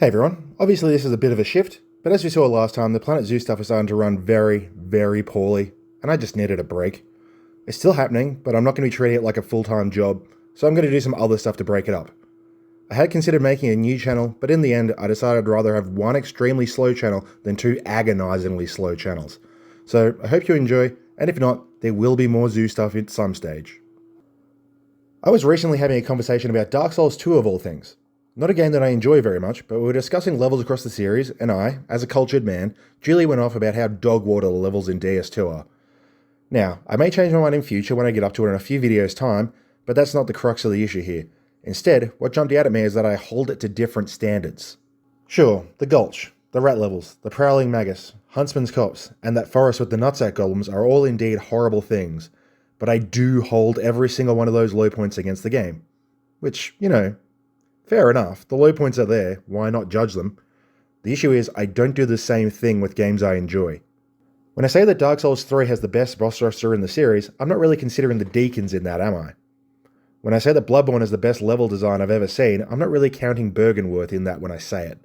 Hey everyone, obviously this is a bit of a shift, but as we saw last time, the Planet Zoo stuff is starting to run very, very poorly, and I just needed a break. It's still happening, but I'm not going to be treating it like a full-time job, so I'm going to do some other stuff to break it up. I had considered making a new channel, but in the end, I decided I'd rather have one extremely slow channel than two agonizingly slow channels. So I hope you enjoy, and if not, there will be more zoo stuff at some stage. I was recently having a conversation about Dark Souls 2 of all things. Not a game that I enjoy very much, but we were discussing levels across the series, and I, as a cultured man, duly went off about how dog water the levels in DS2 are. Now, I may change my mind in future when I get up to it in a few videos' time, but that's not the crux of the issue here. Instead, what jumped out at me is that I hold it to different standards. Sure, the Gulch, the rat levels, the prowling magus, huntsman's copse, and that forest with the nutsack golems are all indeed horrible things, but I do hold every single one of those low points against the game. Which, fair enough, the low points are there, why not judge them? The issue is, I don't do the same thing with games I enjoy. When I say that Dark Souls 3 has the best boss roster in the series, I'm not really considering the deacons in that, am I? When I say that Bloodborne is the best level design I've ever seen, I'm not really counting Bergenworth in that when I say it.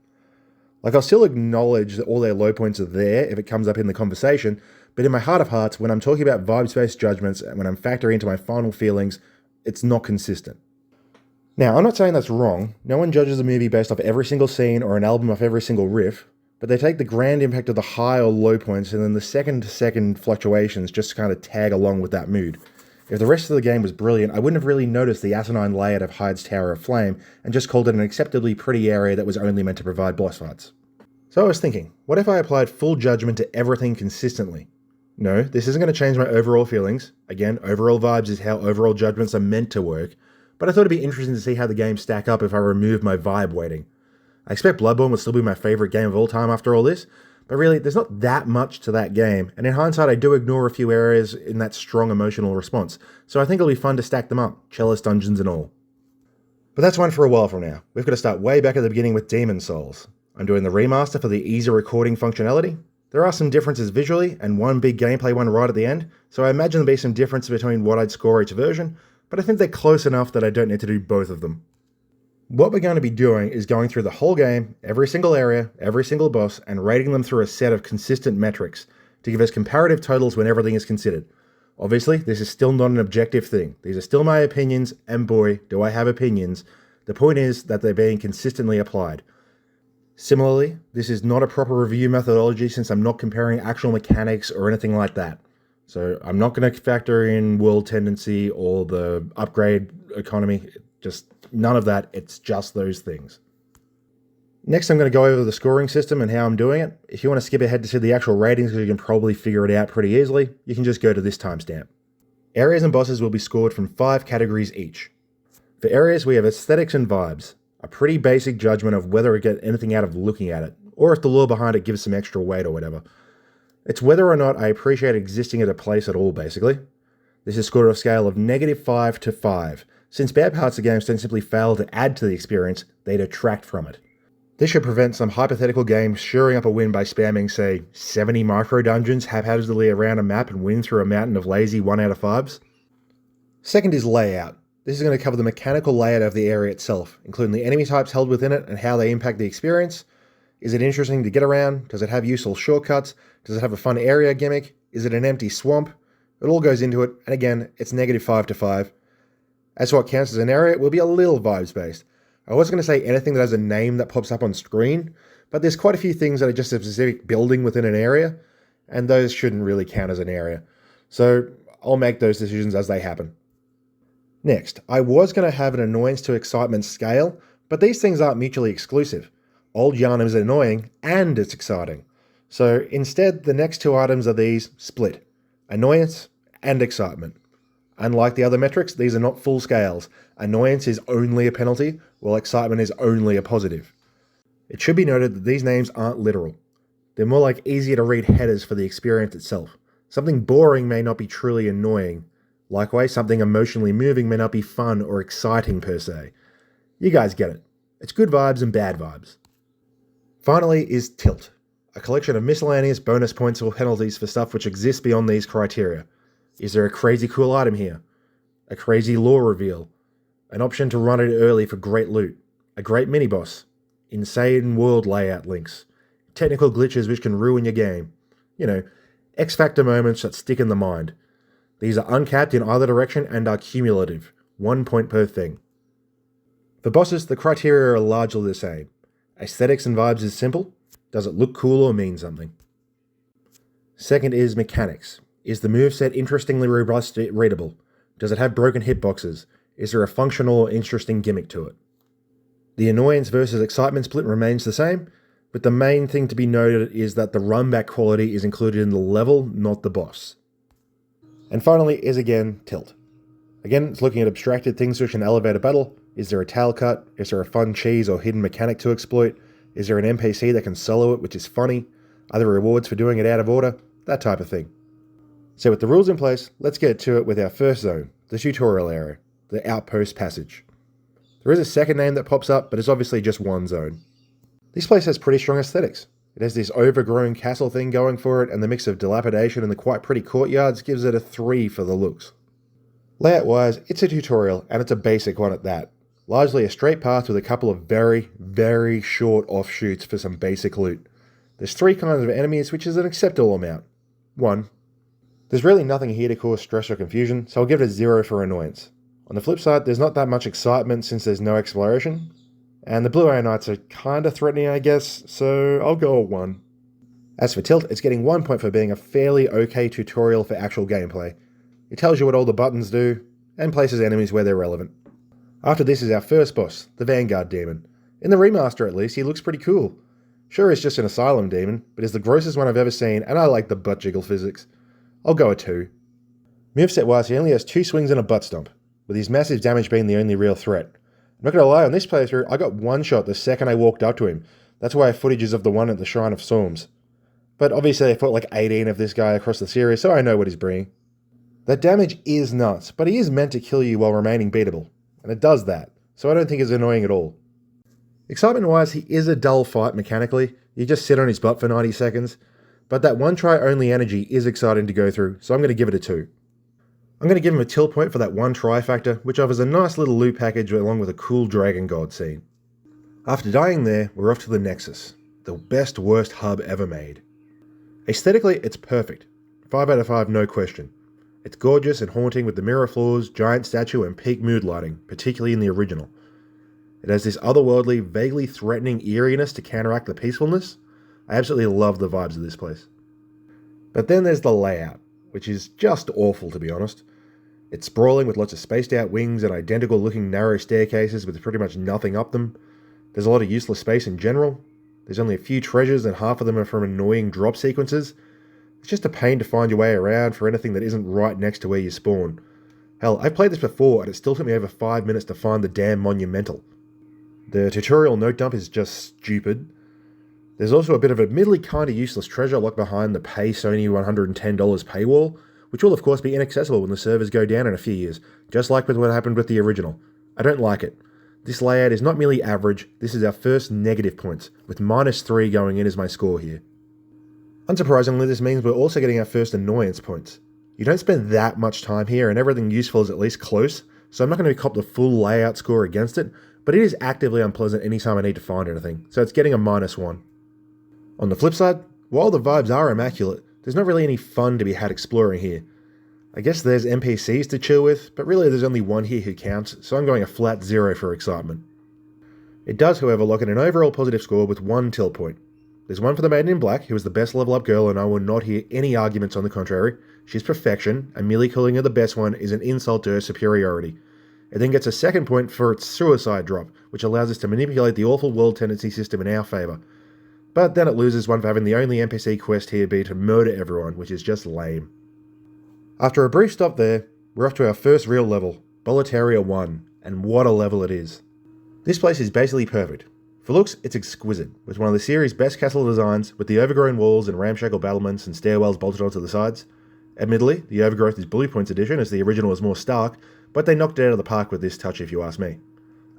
Like, I'll still acknowledge that all their low points are there if it comes up in the conversation, but in my heart of hearts, when I'm talking about vibes-based judgments and when I'm factoring into my final feelings, it's not consistent. Now, I'm not saying that's wrong. No one judges a movie based off every single scene or an album off every single riff, but they take the grand impact of the high or low points and then the second-to-second fluctuations just to kind of tag along with that mood. If the rest of the game was brilliant, I wouldn't have really noticed the asinine layout of Hyde's Tower of Flame and just called it an acceptably pretty area that was only meant to provide boss fights. So I was thinking, what if I applied full judgment to everything consistently? No, this isn't going to change my overall feelings. Again, overall vibes is how overall judgments are meant to work, but I thought it'd be interesting to see how the games stack up if I remove my vibe weighting. I expect Bloodborne will still be my favourite game of all time after all this, but really, there's not that much to that game, and in hindsight I do ignore a few areas in that strong emotional response, so I think it'll be fun to stack them up, Chalice dungeons and all. But that's one for a while from now. We've got to start way back at the beginning with Demon Souls. I'm doing the remaster for the easier recording functionality. There are some differences visually, and one big gameplay one right at the end, so I imagine there'll be some difference between what I'd score each version, but I think they're close enough that I don't need to do both of them. What we're going to be doing is going through the whole game, every single area, every single boss, and rating them through a set of consistent metrics to give us comparative totals when everything is considered. Obviously, this is still not an objective thing. These are still my opinions, and boy, do I have opinions. The point is that they're being consistently applied. Similarly, this is not a proper review methodology since I'm not comparing actual mechanics or anything like that. So I'm not going to factor in world tendency or the upgrade economy, just none of that, it's just those things. Next I'm going to go over the scoring system and how I'm doing it. If you want to skip ahead to see the actual ratings because you can probably figure it out pretty easily, you can just go to this timestamp. Areas and bosses will be scored from 5 categories each. For areas we have aesthetics and vibes, a pretty basic judgment of whether we get anything out of looking at it, or if the lore behind it gives some extra weight or whatever. It's whether or not I appreciate existing at a place at all, basically. This is scored on a scale of -5 to 5. Since bad parts of games don't simply fail to add to the experience, they detract from it. This should prevent some hypothetical game shoring up a win by spamming, say, 70 micro-dungeons haphazardly around a map and win through a mountain of lazy 1 out of 5s. Second is layout. This is going to cover the mechanical layout of the area itself, including the enemy types held within it and how they impact the experience. Is it interesting to get around? Does it have useful shortcuts? Does it have a fun area gimmick? Is it an empty swamp? It all goes into it, and again, it's -5 to 5. As to what counts as an area, it will be a little vibes-based. I wasn't going to say anything that has a name that pops up on screen, but there's quite a few things that are just a specific building within an area, and those shouldn't really count as an area. So I'll make those decisions as they happen. Next, I was going to have an annoyance to excitement scale, but these things aren't mutually exclusive. Old Yarnum is annoying, and it's exciting. So instead, the next 2 items are these split: annoyance and excitement. Unlike the other metrics, these are not full scales. Annoyance is only a penalty, while excitement is only a positive. It should be noted that these names aren't literal. They're more like easier to read headers for the experience itself. Something boring may not be truly annoying. Likewise, something emotionally moving may not be fun or exciting per se. You guys get it. It's good vibes and bad vibes. Finally is tilt, a collection of miscellaneous bonus points or penalties for stuff which exists beyond these criteria. Is there a crazy cool item here? A crazy lore reveal? An option to run it early for great loot? A great mini-boss? insane world layout links, technical glitches which can ruin your game. You know, X Factor moments that stick in the mind. These are uncapped in either direction and are cumulative, 1 point per thing. For bosses, the criteria are largely the same. Aesthetics and vibes is simple. Does it look cool or mean something? Second is mechanics. Is the moveset interestingly robust, readable? Does it have broken hitboxes? Is there a functional or interesting gimmick to it? The annoyance versus excitement split remains the same, but the main thing to be noted is that the runback quality is included in the level, not the boss. And finally is again tilt. Again, it's looking at abstracted things which can elevate a battle. Is there a tail cut? Is there a fun cheese or hidden mechanic to exploit? Is there an NPC that can solo it, which is funny? Are there rewards for doing it out of order? That type of thing. So with the rules in place, let's get to it with our first zone, the tutorial area, the outpost passage. There is a second name that pops up, but it's obviously just one zone. This place has pretty strong aesthetics. It has this overgrown castle thing going for it, and the mix of dilapidation and the quite pretty courtyards gives it a 3 for the looks. Layout-wise, it's a tutorial, and it's a basic one at that. Largely a straight path with a couple of very, very short offshoots for some basic loot. There's 3 kinds of enemies, which is an acceptable amount. 1. There's really nothing here to cause stress or confusion, so I'll give it a 0 for annoyance. On the flip side, there's not that much excitement since there's no exploration, and the Blue Eye Knights are kinda threatening, I guess, so I'll go a 1. As for tilt, it's getting 1 point for being a fairly okay tutorial for actual gameplay. It tells you what all the buttons do, and places enemies where they're relevant. After this is our first boss, the Vanguard Demon. In the remaster at least, he looks pretty cool. Sure, he's just an asylum demon, but he's the grossest one I've ever seen, and I like the butt jiggle physics. I'll go a 2. Moveset wise, he only has 2 swings and a butt stomp, with his massive damage being the only real threat. I'm not gonna lie, on this playthrough, I got one shot the second I walked up to him. That's why I have footages of the one at the Shrine of Storms. But obviously I fought like 18 of this guy across the series, so I know what he's bringing. That damage is nuts, but he is meant to kill you while remaining beatable, and it does that, so I don't think it's annoying at all. Excitement-wise, he is a dull fight mechanically. You just sit on his butt for 90 seconds, but that one try only energy is exciting to go through, so I'm going to give it a 2. I'm going to give him a tilt point for that one try factor, which offers a nice little loot package along with a cool Dragon God scene. After dying there, we're off to the Nexus, the best worst hub ever made. Aesthetically, it's perfect. 5 out of 5, no question. It's gorgeous and haunting with the mirror floors, giant statue, and peak mood lighting, particularly in the original. It has this otherworldly, vaguely threatening eeriness to counteract the peacefulness. I absolutely love the vibes of this place. But then there's the layout, which is just awful to be honest. It's sprawling with lots of spaced out wings and identical looking narrow staircases with pretty much nothing up them. There's a lot of useless space in general. There's only a few treasures and half of them are from annoying drop sequences. It's just a pain to find your way around for anything that isn't right next to where you spawn. Hell, I've played this before and it still took me over 5 minutes to find the damn monumental. The tutorial note dump is just stupid. There's also a bit of admittedly kinda useless treasure locked behind the pay Sony $110 paywall, which will of course be inaccessible when the servers go down in a few years, just like with what happened with the original. I don't like it. This layout is not merely average, this is our first negative points, with -3 going in as my score here. Unsurprisingly, this means we're also getting our first annoyance points. You don't spend that much time here and everything useful is at least close, so I'm not going to cop the full layout score against it, but it is actively unpleasant anytime I need to find anything, so it's getting a -1. On the flip side, while the vibes are immaculate, there's not really any fun to be had exploring here. I guess there's NPCs to chill with, but really there's only one here who counts, so I'm going a flat 0 for excitement. It does, however, lock in an overall positive score with 1 tilt point. There's one for the Maiden in Black, who is the best level up girl and I will not hear any arguments on the contrary. She's perfection, and merely calling her the best one is an insult to her superiority. It then gets a second point for its suicide drop, which allows us to manipulate the awful world tendency system in our favour. But then it loses one for having the only NPC quest here be to murder everyone, which is just lame. After a brief stop there, we're off to our first real level, Boletaria 1, and what a level it is. This place is basically perfect. For looks, it's exquisite, with one of the series' best castle designs, with the overgrown walls and ramshackle battlements and stairwells bolted onto the sides. Admittedly, the overgrowth is Blue Point's edition, as the original was more stark, but they knocked it out of the park with this touch if you ask me.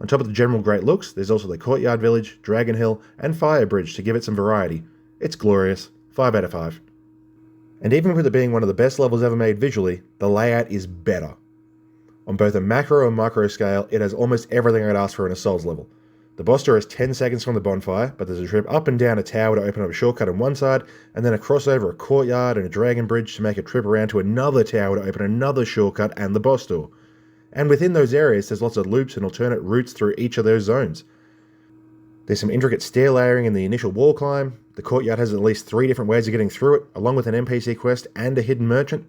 On top of the general great looks, there's also the Courtyard Village, Dragon Hill, and Fire Bridge to give it some variety. It's glorious. 5 out of 5. And even with it being one of the best levels ever made visually, the layout is better. On both a macro and micro scale, it has almost everything I'd ask for in a Souls level. The boss door is 10 seconds from the bonfire, but there's a trip up and down a tower to open up a shortcut on one side, and then a crossover a courtyard and a dragon bridge to make a trip around to another tower to open another shortcut and the boss door. And within those areas, there's lots of loops and alternate routes through each of those zones. There's some intricate stair layering in the initial wall climb. The courtyard has at least 3 different ways of getting through it, along with an NPC quest and a hidden merchant.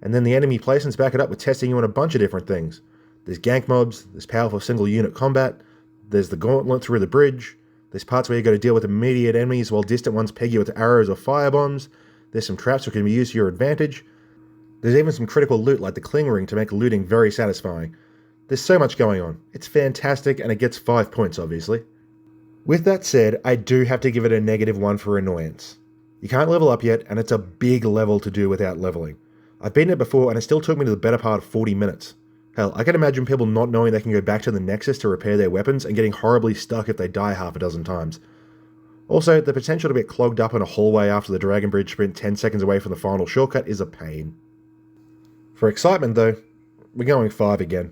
And then the enemy placements back it up with testing you on a bunch of different things. There's gank mobs, there's powerful single unit combat, there's the gauntlet through the bridge, there's parts where you got to deal with immediate enemies while distant ones peg you with arrows or firebombs, there's some traps that can be used to your advantage, there's even some critical loot like the cling ring to make looting very satisfying. There's so much going on. It's fantastic and it gets 5 points obviously. With that said, I do have to give it a -1 for annoyance. You can't level up yet, and it's a big level to do without leveling. I've beaten it before, and it still took me to the better part of 40 minutes. Hell, I can imagine people not knowing they can go back to the Nexus to repair their weapons and getting horribly stuck if they die half a dozen times. Also, the potential to get clogged up in a hallway after the Dragon Bridge sprint 10 seconds away from the final shortcut is a pain. For excitement though, we're going 5 again.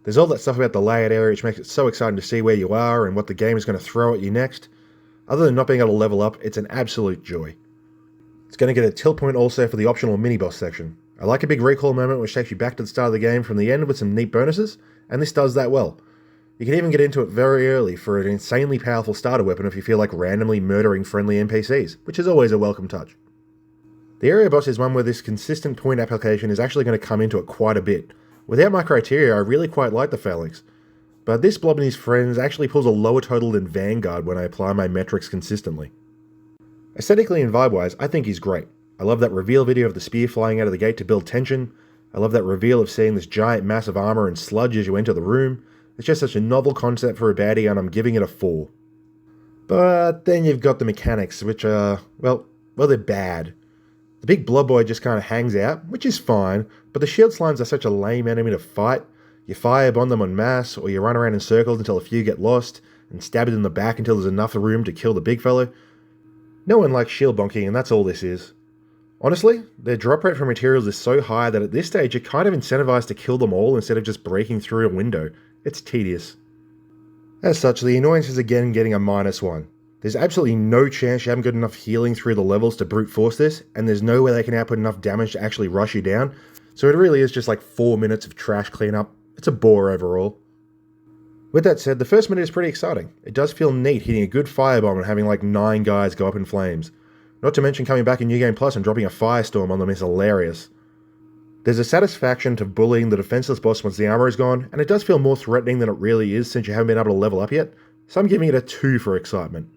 There's all that stuff about the layout area which makes it so exciting to see where you are and what the game is going to throw at you next. Other than not being able to level up, it's an absolute joy. It's going to get a tilt point also for the optional mini-boss section. I like a big recall moment which takes you back to the start of the game from the end with some neat bonuses, and this does that well. You can even get into it very early for an insanely powerful starter weapon if you feel like randomly murdering friendly NPCs, which is always a welcome touch. The area boss is one where this consistent point application is actually going to come into it quite a bit. Without my criteria, I really quite like the phalanx, but this blob and his friends actually pulls a lower total than Vanguard when I apply my metrics consistently. Aesthetically and vibe-wise, I think he's great. I love that reveal video of the spear flying out of the gate to build tension. I love that reveal of seeing this giant mass of armor and sludge as you enter the room. It's just such a novel concept for a baddie and I'm giving it a 4. But then you've got the mechanics, which are, well, they're bad. The big blob boy just kind of hangs out, which is fine, but the shield slimes are such a lame enemy to fight. You firebomb them en masse, or you run around in circles until a few get lost, and stab it in the back until there's enough room to kill the big fellow. No one likes shield bonking, and that's all this is. Honestly, their drop rate for materials is so high that at this stage you're kind of incentivized to kill them all instead of just breaking through a window. It's tedious. As such, the annoyance is again getting a -1. There's absolutely no chance you haven't got enough healing through the levels to brute force this, and there's no way they can output enough damage to actually rush you down, so it really is just like 4 minutes of trash cleanup. It's a bore overall. With that said, the first minute is pretty exciting. It does feel neat hitting a good firebomb and having like 9 guys go up in flames. Not to mention coming back in New Game Plus and dropping a firestorm on them is hilarious. There's a satisfaction to bullying the defenseless boss once the armor is gone, and it does feel more threatening than it really is since you haven't been able to level up yet, so I'm giving it a 2 for excitement.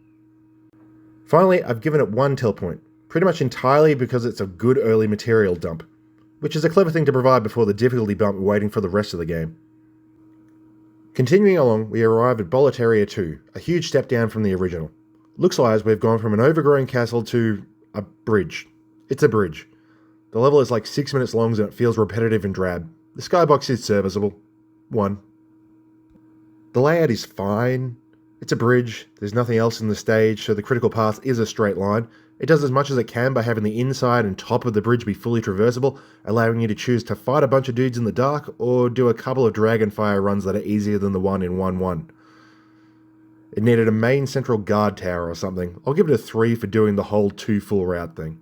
Finally, I've given it 1 tilt point, pretty much entirely because it's a good early material dump, which is a clever thing to provide before the difficulty bump waiting for the rest of the game. Continuing along, we arrive at Boletaria 2, a huge step down from the original. Looks-wise, we've gone from an overgrown castle to a bridge. It's a bridge. The level is like 6 minutes long and it feels repetitive and drab. The skybox is serviceable. 1. The layout is fine. It's a bridge, there's nothing else in the stage, so the critical path is a straight line. It does as much as it can by having the inside and top of the bridge be fully traversable, allowing you to choose to fight a bunch of dudes in the dark, or do a couple of Dragonfire runs that are easier than the one in 1-1. It needed a main central guard tower or something. I'll give it a 3 for doing the whole 2 full route thing.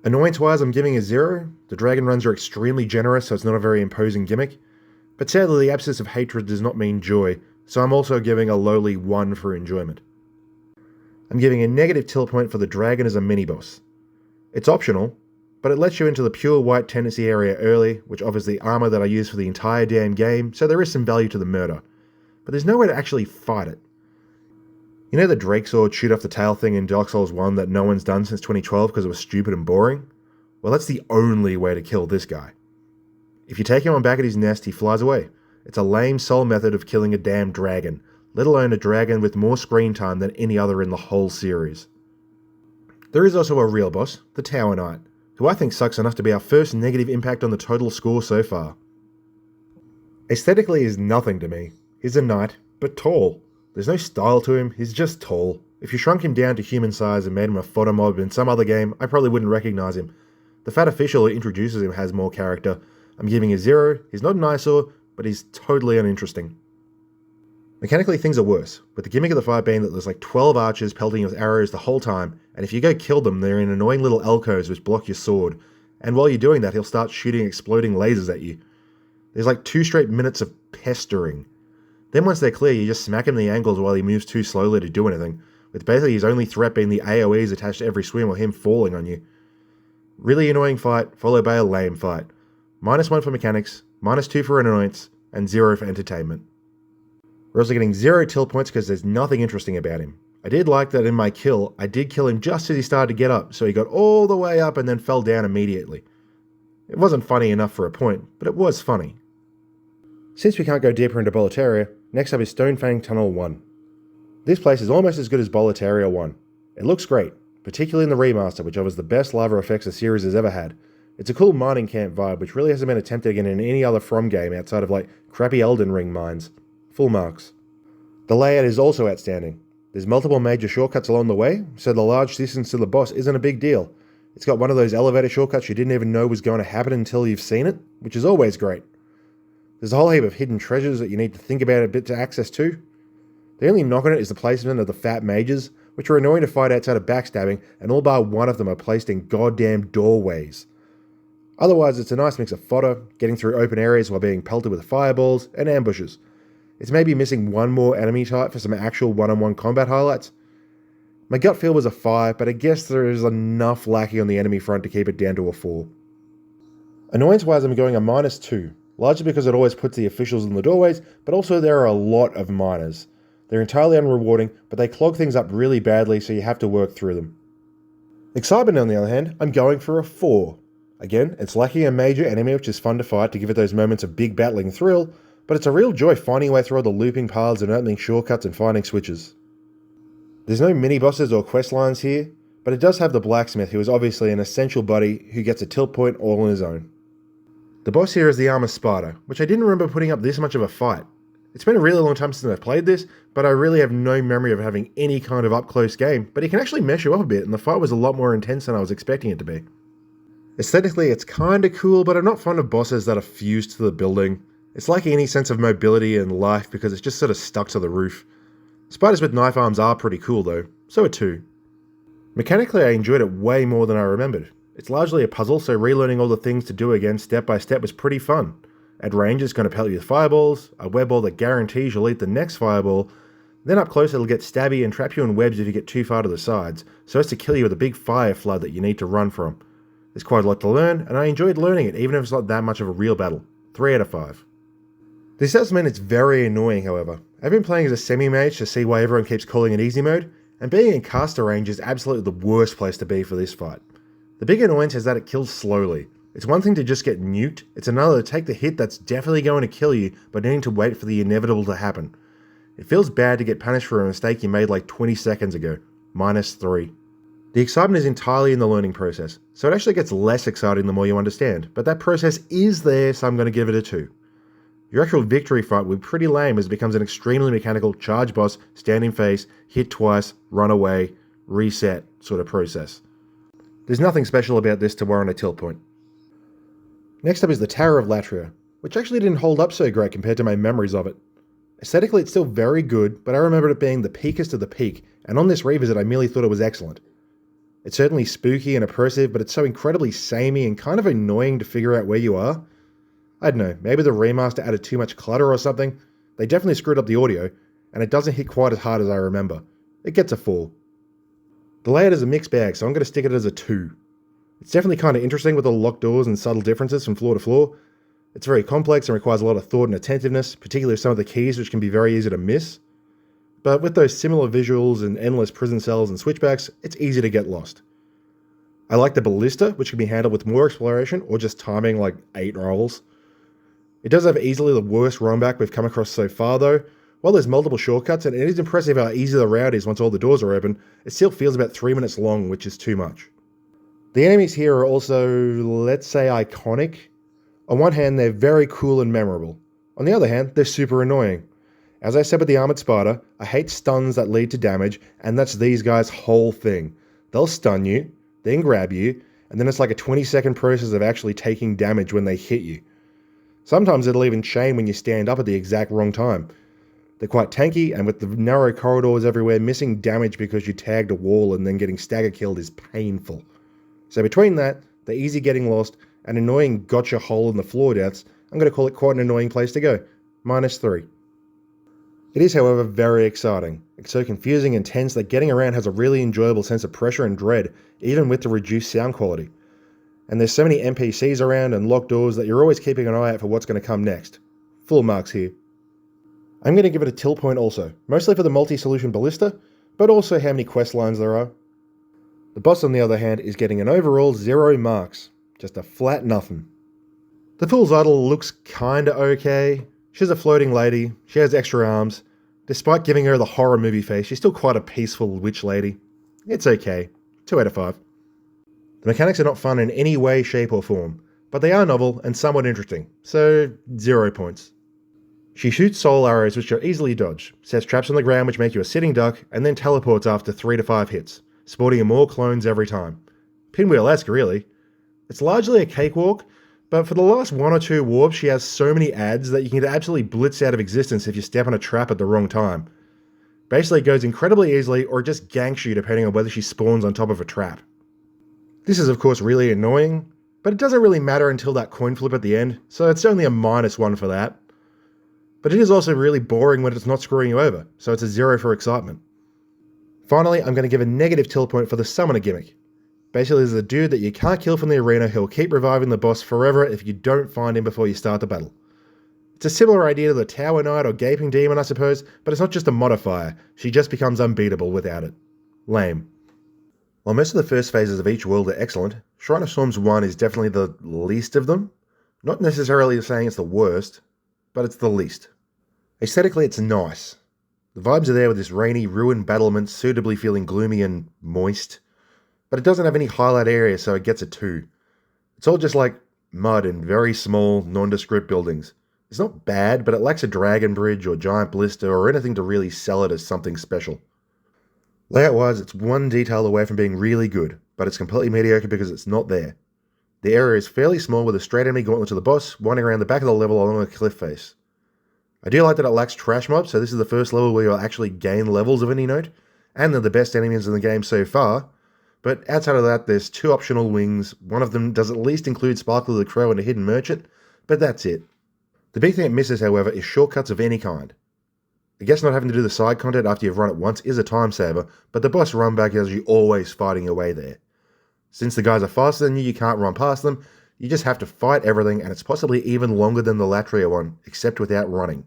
Annoyance-wise, I'm giving a 0. The dragon runs are extremely generous, so it's not a very imposing gimmick. But sadly, the absence of hatred does not mean joy, so I'm also giving a lowly 1 for enjoyment. I'm giving a negative tilt point for the dragon as a mini-boss. It's optional, but it lets you into the pure white tendency area early, which offers the armor that I use for the entire damn game, so there is some value to the murder. But there's no way to actually fight it. You know the Drake Sword shoot off the tail thing in Dark Souls 1 that no one's done since 2012 because it was stupid and boring? Well, that's the only way to kill this guy. If you take him on back at his nest, he flies away. It's a lame soul method of killing a damn dragon, let alone a dragon with more screen time than any other in the whole series. There is also a real boss, the Tower Knight, who I think sucks enough to be our first negative impact on the total score so far. Aesthetically is nothing to me. He's a knight, but tall. There's no style to him, he's just tall. If you shrunk him down to human size and made him a photo mob in some other game, I probably wouldn't recognize him. The fat official who introduces him has more character. I'm giving a 0, he's not an eyesore, but he's totally uninteresting. Mechanically, things are worse, with the gimmick of the fight being that there's like 12 archers pelting you with arrows the whole time, and if you go kill them, they're in annoying little alcoves which block your sword, and while you're doing that, he'll start shooting exploding lasers at you. There's like 2 straight minutes of pestering. Then once they're clear, you just smack him in the ankles while he moves too slowly to do anything, with basically his only threat being the AoEs attached to every swing or him falling on you. Really annoying fight, followed by a lame fight. -1 for mechanics, -2 for annoyance, and 0 for entertainment. We're also getting 0 tilt points because there's nothing interesting about him. I did like that in my kill, I did kill him just as he started to get up, so he got all the way up and then fell down immediately. It wasn't funny enough for a point, but it was funny. Since we can't go deeper into Boletaria, next up is Stonefang Tunnel 1. This place is almost as good as Boletaria 1. It looks great, particularly in the remaster, which offers the best lava effects the series has ever had. It's a cool mining camp vibe, which really hasn't been attempted again in any other From game outside of like crappy Elden Ring mines. Full marks. The layout is also outstanding. There's multiple major shortcuts along the way, so the large distance to the boss isn't a big deal. It's got one of those elevator shortcuts you didn't even know was going to happen until you've seen it, which is always great. There's a whole heap of hidden treasures that you need to think about a bit to access to. The only knock on it is the placement of the fat mages, which are annoying to fight outside of backstabbing, and all bar one of them are placed in goddamn doorways. Otherwise, it's a nice mix of fodder, getting through open areas while being pelted with fireballs, and ambushes. It's maybe missing one more enemy type for some actual one-on-one combat highlights. My gut feel was a 5, but I guess there is enough lacking on the enemy front to keep it down to a 4. Annoyance-wise, I'm going a -2, largely because it always puts the officials in the doorways, but also there are a lot of miners. They're entirely unrewarding, but they clog things up really badly, so you have to work through them. Excitement, on the other hand, I'm going for a 4. Again, it's lacking a major enemy which is fun to fight to give it those moments of big battling thrill, but it's a real joy finding a way through all the looping paths and opening shortcuts and finding switches. There's no mini-bosses or quest lines here, but it does have the blacksmith, who is obviously an essential buddy who gets a tilt point all on his own. The boss here is the Armor Spider, which I didn't remember putting up this much of a fight. It's been a really long time since I've played this, but I really have no memory of having any kind of up-close game, but he can actually mess you up a bit, and the fight was a lot more intense than I was expecting it to be. Aesthetically, it's kinda cool, but I'm not fond of bosses that are fused to the building. It's lacking any sense of mobility and life because it's just sort of stuck to the roof. Spiders with knife arms are pretty cool though, so are 2. Mechanically, I enjoyed it way more than I remembered. It's largely a puzzle, so relearning all the things to do again step by step was pretty fun. At range, it's going to pelt you with fireballs, a web ball that guarantees you'll eat the next fireball, then up close it'll get stabby and trap you in webs if you get too far to the sides, so as to kill you with a big fire flood that you need to run from. There's quite a lot to learn, and I enjoyed learning it even if it's not that much of a real battle. 3 out of 5. This does mean it's very annoying, however. I've been playing as a semi-mage to see why everyone keeps calling it easy mode, and being in caster range is absolutely the worst place to be for this fight. The big annoyance is that it kills slowly. It's one thing to just get nuked, it's another to take the hit that's definitely going to kill you, but needing to wait for the inevitable to happen. It feels bad to get punished for a mistake you made like 20 seconds ago. -3. The excitement is entirely in the learning process, so it actually gets less exciting the more you understand, but that process is there, so I'm going to give it a 2. Your actual victory fight will be pretty lame as it becomes an extremely mechanical charge boss, stand in face, hit twice, run away, reset sort of process. There's nothing special about this to warrant a tilt point. Next up is the Tower of Latria, which actually didn't hold up so great compared to my memories of it. Aesthetically it's still very good, but I remembered it being the peakest of the peak, and on this revisit I merely thought it was excellent. It's certainly spooky and oppressive, but it's so incredibly samey and kind of annoying to figure out where you are. I don't know, maybe the remaster added too much clutter or something. They definitely screwed up the audio, and it doesn't hit quite as hard as I remember. It gets a 4. The layout is a mixed bag, so I'm going to stick it as a 2. It's definitely kind of interesting with all the locked doors and subtle differences from floor to floor. It's very complex and requires a lot of thought and attentiveness, particularly with some of the keys which can be very easy to miss. But with those similar visuals and endless prison cells and switchbacks, it's easy to get lost. I like the ballista, which can be handled with more exploration or just timing like 8 rolls. It does have easily the worst roamback we've come across so far though. While there's multiple shortcuts and it is impressive how easy the route is once all the doors are open, it still feels about 3 minutes long, which is too much. The enemies here are also, let's say, iconic. On one hand, they're very cool and memorable. On the other hand, they're super annoying. As I said with the Armored Spider, I hate stuns that lead to damage, and that's these guys' whole thing. They'll stun you, then grab you, and then it's like a 20-second process of actually taking damage when they hit you. Sometimes it'll even chain when you stand up at the exact wrong time. They're quite tanky, and with the narrow corridors everywhere, missing damage because you tagged a wall and then getting stagger killed is painful. So between that, the easy getting lost, and annoying gotcha hole in the floor deaths, I'm going to call it quite an annoying place to go. -3. It is, however, very exciting. It's so confusing and tense that getting around has a really enjoyable sense of pressure and dread, even with the reduced sound quality. And there's so many NPCs around and locked doors that you're always keeping an eye out for what's going to come next. Full marks here. I'm going to give it a till point also, mostly for the multi-solution ballista, but also how many quest lines there are. The boss, on the other hand, is getting an overall 0 marks. Just a flat nothing. The Fool's Idol looks kinda okay. She's a floating lady, she has extra arms. Despite giving her the horror movie face, she's still quite a peaceful witch lady. It's okay. 2 out of 5. The mechanics are not fun in any way, shape or form, but they are novel and somewhat interesting, so 0 points. She shoots soul arrows which are easily dodged, sets traps on the ground which make you a sitting duck, and then teleports after 3 to 5 hits, sporting more clones every time. Pinwheel-esque, really. It's largely a cakewalk, but for the last 1 or 2 warps she has so many adds that you can get absolutely blitzed out of existence if you step on a trap at the wrong time. Basically it goes incredibly easily, or it just ganks you depending on whether she spawns on top of a trap. This is of course really annoying, but it doesn't really matter until that coin flip at the end, so it's only a -1 for that. But it is also really boring when it's not screwing you over, so it's a 0 for excitement. Finally, I'm going to give a negative till point for the summoner gimmick. Basically, there's a dude that you can't kill from the arena who'll keep reviving the boss forever if you don't find him before you start the battle. It's a similar idea to the Tower Knight or Gaping Demon, I suppose, but it's not just a modifier, she just becomes unbeatable without it. Lame. While most of the first phases of each world are excellent, Shrine of Storms 1 is definitely the least of them. Not necessarily saying it's the worst, but it's the least. Aesthetically, it's nice. The vibes are there with this rainy, ruined battlement suitably feeling gloomy and moist, but it doesn't have any highlight areas, so it gets a 2. It's all just like mud and very small, nondescript buildings. It's not bad, but it lacks a dragon bridge or giant ballista or anything to really sell it as something special. Layout-wise, it's one detail away from being really good, but it's completely mediocre because it's not there. The area is fairly small with a straight enemy gauntlet to the boss, winding around the back of the level along a cliff face. I do like that it lacks trash mobs, so this is the first level where you'll actually gain levels of any note, and they're the best enemies in the game so far, but outside of that there's 2 optional wings, one of them does at least include Sparkle the Crow and a hidden merchant, but that's it. The big thing it misses, however, is shortcuts of any kind. I guess not having to do the side content after you've run it once is a time saver, but the boss run back has you always fighting your way there. Since the guys are faster than you can't run past them, you just have to fight everything, and it's possibly even longer than the Latria one, except without running.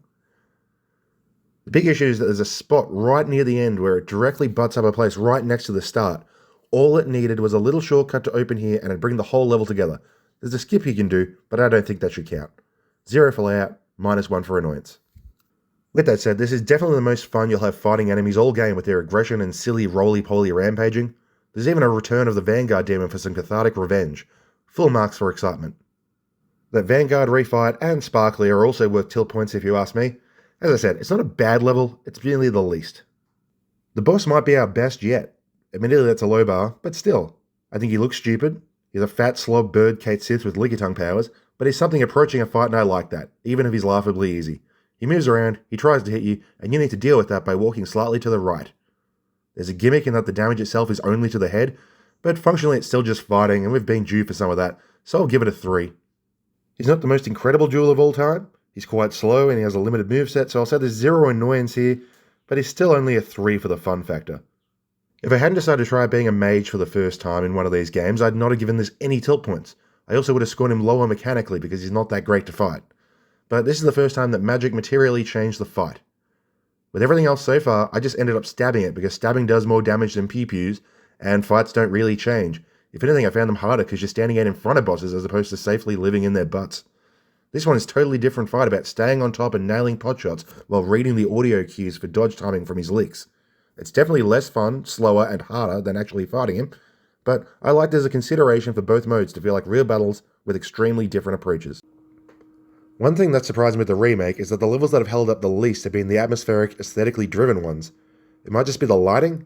The big issue is that there's a spot right near the end where it directly butts up a place right next to the start. All it needed was a little shortcut to open here and it'd bring the whole level together. There's a skip you can do, but I don't think that should count. 0 for layout, -1 for annoyance. With that said, this is definitely the most fun you'll have fighting enemies all game with their aggression and silly roly-poly rampaging. There's even a return of the Vanguard demon for some cathartic revenge. Full marks for excitement. That Vanguard refight and Sparkly are also worth till points if you ask me. As I said, it's not a bad level, it's merely the least. The boss might be our best yet. Admittedly that's a low bar, but still. I think he looks stupid. He's a fat slob bird Kate Sith with licky tongue powers, but he's something approaching a fight and I like that, even if he's laughably easy. He moves around, he tries to hit you, and you need to deal with that by walking slightly to the right. There's a gimmick in that the damage itself is only to the head, but functionally it's still just fighting, and we've been due for some of that, so I'll give it a 3. He's not the most incredible duel of all time. He's quite slow and he has a limited moveset, so I'll say there's 0 annoyance here, but he's still only a 3 for the fun factor. If I hadn't decided to try being a mage for the first time in one of these games, I'd not have given this any tilt points. I also would have scored him lower mechanically because he's not that great to fight. But this is the first time that magic materially changed the fight. With everything else so far, I just ended up stabbing it because stabbing does more damage than pew-pews, and fights don't really change. If anything, I found them harder because you're standing out in front of bosses as opposed to safely living in their butts. This one is a totally different fight about staying on top and nailing potshots while reading the audio cues for dodge timing from his licks. It's definitely less fun, slower, and harder than actually fighting him, but I like there's a consideration for both modes to feel like real battles with extremely different approaches. One thing that surprised me with the remake is that the levels that have held up the least have been the atmospheric, aesthetically driven ones. It might just be the lighting.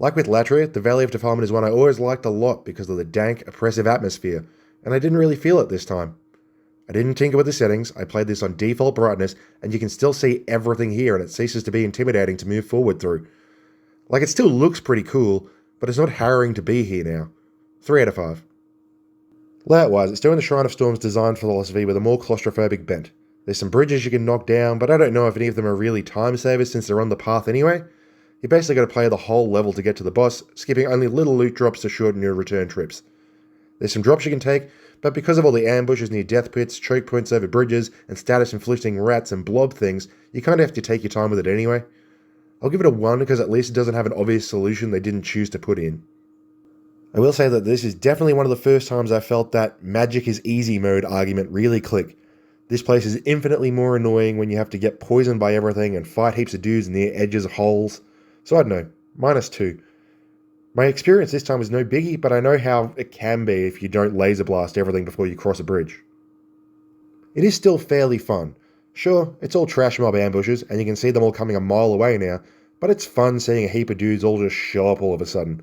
Like with Latria, the Valley of Defilement is one I always liked a lot because of the dank, oppressive atmosphere, and I didn't really feel it this time. I didn't tinker with the settings, I played this on default brightness, and you can still see everything here and it ceases to be intimidating to move forward through. Like, it still looks pretty cool, but it's not harrowing to be here now. 3 out of 5. Layout-wise, it's doing the Shrine of Storms design philosophy with a more claustrophobic bent. There's some bridges you can knock down, but I don't know if any of them are really time savers since they're on the path anyway. You basically got to play the whole level to get to the boss, skipping only little loot drops to shorten your return trips. There's some drops you can take, but because of all the ambushes near death pits, choke points over bridges, and status-inflicting rats and blob things, you kind of have to take your time with it anyway. I'll give it a 1 because at least it doesn't have an obvious solution they didn't choose to put in. I will say that this is definitely one of the first times I felt that magic is easy mode argument really click. This place is infinitely more annoying when you have to get poisoned by everything and fight heaps of dudes near edges of holes. So I don't know, -2. My experience this time was no biggie, but I know how it can be if you don't laser blast everything before you cross a bridge. It is still fairly fun. Sure, it's all trash mob ambushes, and you can see them all coming a mile away now, but it's fun seeing a heap of dudes all just show up all of a sudden.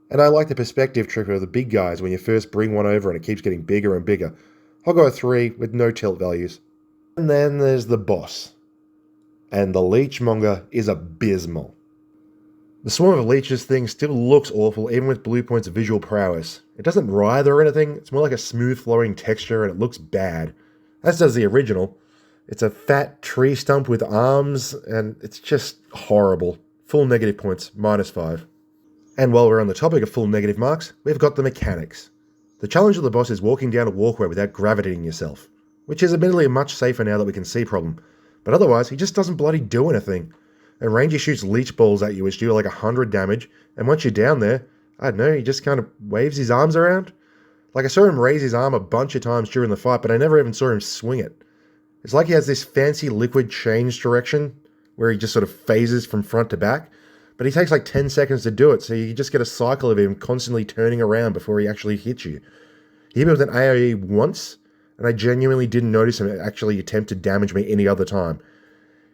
And I like the perspective trick of the big guys when you first bring one over and it keeps getting bigger and bigger. I'll go a 3 with no tilt values. And then there's the boss. And the leechmonger is abysmal. The swarm of leeches thing still looks awful even with Blue Point's visual prowess. It doesn't writhe or anything, it's more like a smooth flowing texture and it looks bad. As does the original. It's a fat tree stump with arms and it's just horrible. Full negative points, -5. And while we're on the topic of full negative marks, we've got the mechanics. The challenge of the boss is walking down a walkway without gravitating yourself, which is admittedly much safer now that we can see problem, but otherwise he just doesn't bloody do anything. A ranger shoots leech balls at you which do like 100 damage, and once you're down there, I don't know, he just kind of waves his arms around. Like I saw him raise his arm a bunch of times during the fight, but I never even saw him swing it. It's like he has this fancy liquid change direction, where he just sort of phases from front to back, but he takes like 10 seconds to do it, so you just get a cycle of him constantly turning around before he actually hits you. He hit me with an AoE once, and I genuinely didn't notice him actually attempt to damage me any other time.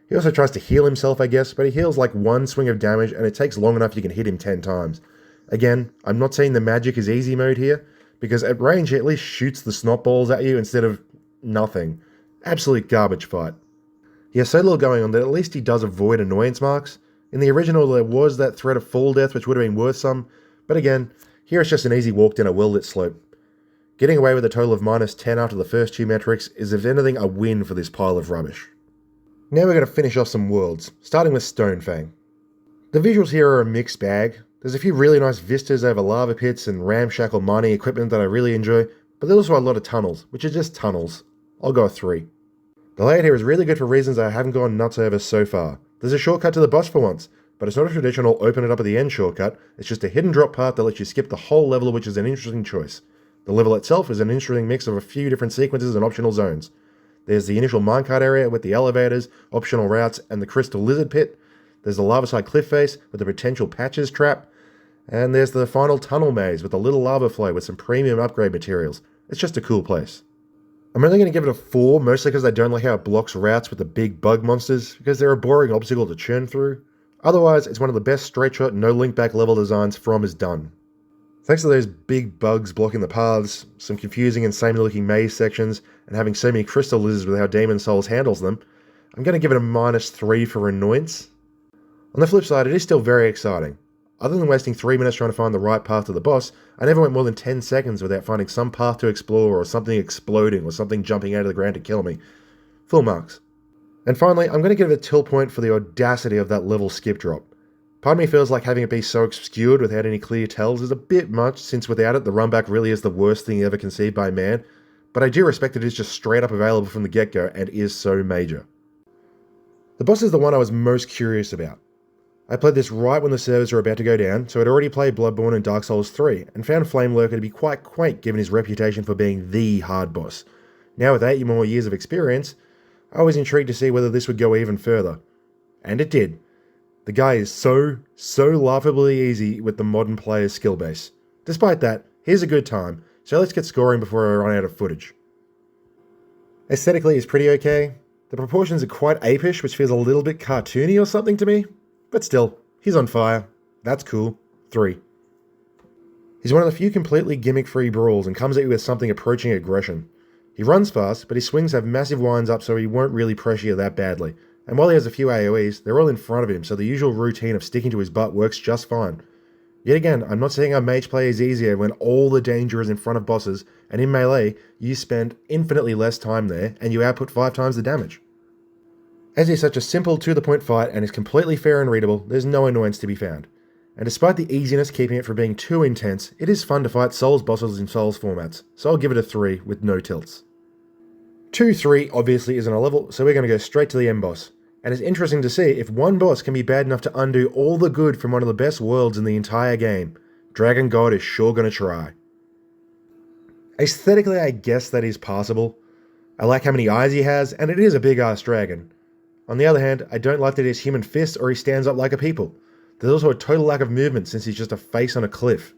He also tries to heal himself, I guess, but he heals like one swing of damage, and it takes long enough you can hit him 10 times. Again, I'm not saying the magic is easy mode here, because at range he at least shoots the snot balls at you instead of nothing. Absolute garbage fight. He has so little going on that at least he does avoid annoyance marks. In the original, there was that threat of fall death, which would have been worth some, but again, here it's just an easy walk down a well-lit slope. Getting away with a total of -10 after the first 2 metrics is, if anything, a win for this pile of rubbish. Now we're going to finish off some worlds, starting with Stonefang. The visuals here are a mixed bag. There's a few really nice vistas over lava pits and ramshackle mining equipment that I really enjoy, but there's also a lot of tunnels, which are just tunnels. I'll go a 3. The layout here is really good for reasons I haven't gone nuts over so far. There's a shortcut to the boss for once, but it's not a traditional open it up at the end shortcut, it's just a hidden drop path that lets you skip the whole level, which is an interesting choice. The level itself is an interesting mix of a few different sequences and optional zones. There's the initial minecart area with the elevators, optional routes, and the crystal lizard pit. There's the lava side cliff face with the potential patches trap. And there's the final tunnel maze with a little lava flow with some premium upgrade materials. It's just a cool place. I'm only going to give it a 4, mostly because I don't like how it blocks routes with the big bug monsters, because they're a boring obstacle to churn through. Otherwise, it's one of the best straight shot, no link back level designs From has done. Thanks to those big bugs blocking the paths, some confusing and samey looking maze sections, and having so many crystal lizards with how Demon Souls handles them, I'm going to give it a -3 for annoyance. On the flip side, it is still very exciting. Other than wasting 3 minutes trying to find the right path to the boss, I never went more than 10 seconds without finding some path to explore or something exploding or something jumping out of the ground to kill me. Full marks. And finally, I'm going to give it a tilt point for the audacity of that level skip drop. Part of me feels like having it be so obscured without any clear tells is a bit much, since without it the runback really is the worst thing ever conceived by man, but I do respect that it is just straight up available from the get-go and is so major. The boss is the one I was most curious about. I played this right when the servers were about to go down, so I'd already played Bloodborne and Dark Souls 3, and found Flamelurker to be quite quaint given his reputation for being the hard boss. Now with 8 more years of experience, I was intrigued to see whether this would go even further. And it did. The guy is so laughably easy with the modern player's skill base. Despite that, here's a good time, so let's get scoring before I run out of footage. Aesthetically, it's pretty okay. The proportions are quite apish, which feels a little bit cartoony or something to me. But still, he's on fire. That's cool. 3. He's one of the few completely gimmick-free brawls and comes at you with something approaching aggression. He runs fast, but his swings have massive winds up so he won't really pressure you that badly. And while he has a few AoEs, they're all in front of him, so the usual routine of sticking to his butt works just fine. Yet again, I'm not saying our mage play is easier when all the danger is in front of bosses, and in melee, you spend infinitely less time there, and you output 5 times the damage. As he's such a simple to-the-point fight and is completely fair and readable, there's no annoyance to be found. And despite the easiness keeping it from being too intense, it is fun to fight Souls bosses in Souls formats, so I'll give it a 3 with no tilts. 2-3 obviously isn't a level, so we're going to go straight to the end boss. And it's interesting to see if one boss can be bad enough to undo all the good from one of the best worlds in the entire game. Dragon God is sure going to try. Aesthetically, I guess that is passable. I like how many eyes he has, and it is a big-ass dragon. On the other hand, I don't like that he has human fists or he stands up like a people. There's also a total lack of movement since he's just a face on a cliff.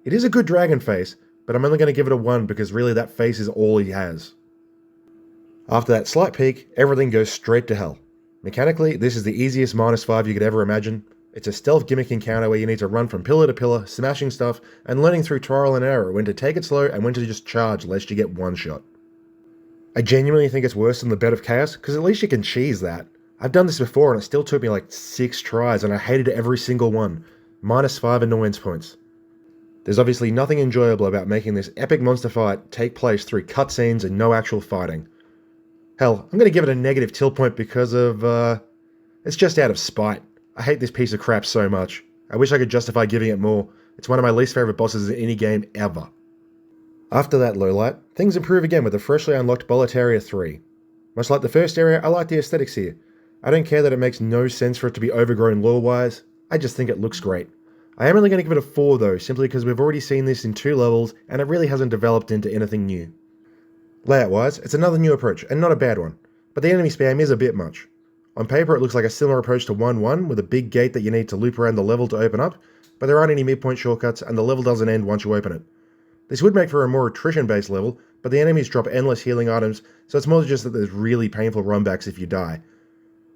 It is a good dragon face, but I'm only going to give it a 1 because really that face is all he has. After that slight peak, everything goes straight to hell. Mechanically, this is the easiest -5 you could ever imagine. It's a stealth gimmick encounter where you need to run from pillar to pillar, smashing stuff, and learning through trial and error when to take it slow and when to just charge lest you get one shot. I genuinely think it's worse than the Bed of Chaos, because at least you can cheese that. I've done this before and it still took me like 6 tries and I hated every single one. -5 annoyance points. There's obviously nothing enjoyable about making this epic monster fight take place through cutscenes and no actual fighting. Hell, I'm going to give it a negative tilt point because of, it's just out of spite. I hate this piece of crap so much. I wish I could justify giving it more. It's one of my least favourite bosses in any game ever. After that lowlight, things improve again with the freshly unlocked Boletaria 3. Much like the first area, I like the aesthetics here. I don't care that it makes no sense for it to be overgrown lore-wise, I just think it looks great. I am only going to give it a 4 though, simply because we've already seen this in 2 levels and it really hasn't developed into anything new. Layout-wise, it's another new approach, and not a bad one, but the enemy spam is a bit much. On paper it looks like a similar approach to 1-1, with a big gate that you need to loop around the level to open up, but there aren't any midpoint shortcuts and the level doesn't end once you open it. This would make for a more attrition-based level, but the enemies drop endless healing items, so it's more just that there's really painful runbacks if you die.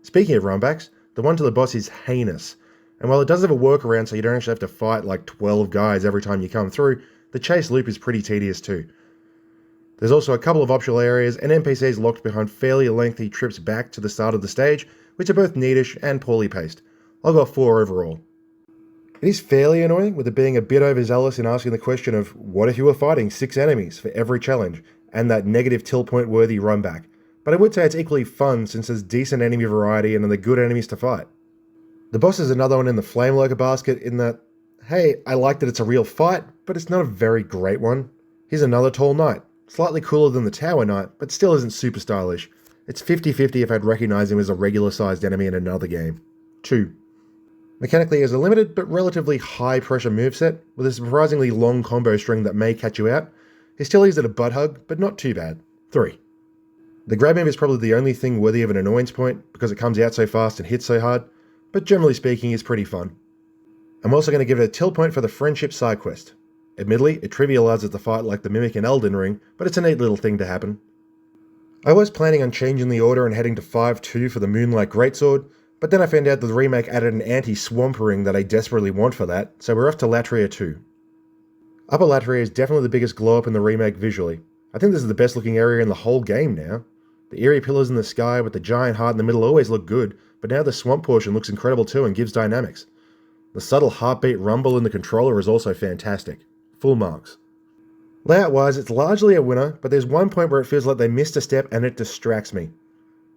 Speaking of runbacks, the one to the boss is heinous, and while it does have a workaround so you don't actually have to fight like 12 guys every time you come through, the chase loop is pretty tedious too. There's also a couple of optional areas and NPCs locked behind fairly lengthy trips back to the start of the stage, which are both neatish and poorly paced. I'll go 4 overall. It is fairly annoying, with it being a bit overzealous in asking the question of what if you were fighting 6 enemies for every challenge, and that negative tilt point worthy run back. But I would say it's equally fun since there's decent enemy variety and they're good enemies to fight. The boss is another one in the Flame Lurker basket in that, hey, I like that it's a real fight, but it's not a very great one. Here's another tall knight. Slightly cooler than the Tower Knight, but still isn't super stylish. It's 50-50 if I'd recognise him as a regular-sized enemy in another game. 2. Mechanically, he has a limited but relatively high-pressure moveset, with a surprisingly long combo string that may catch you out. He still is at a butt hug, but not too bad. 3. The grab move is probably the only thing worthy of an annoyance point, because it comes out so fast and hits so hard, but generally speaking is pretty fun. I'm also going to give it a tilt point for the Friendship side quest. Admittedly, it trivialises the fight like the Mimic in Elden Ring, but it's a neat little thing to happen. I was planning on changing the order and heading to 5-2 for the Moonlight Greatsword, but then I found out that the remake added an anti-swamp ring that I desperately want for that, so we're off to Latria 2. Upper Latria is definitely the biggest glow up in the remake visually. I think this is the best looking area in the whole game now. The eerie pillars in the sky with the giant heart in the middle always look good, but now the swamp portion looks incredible too and gives dynamics. The subtle heartbeat rumble in the controller is also fantastic. Full marks. Layout-wise, it's largely a winner, but there's one point where it feels like they missed a step and it distracts me.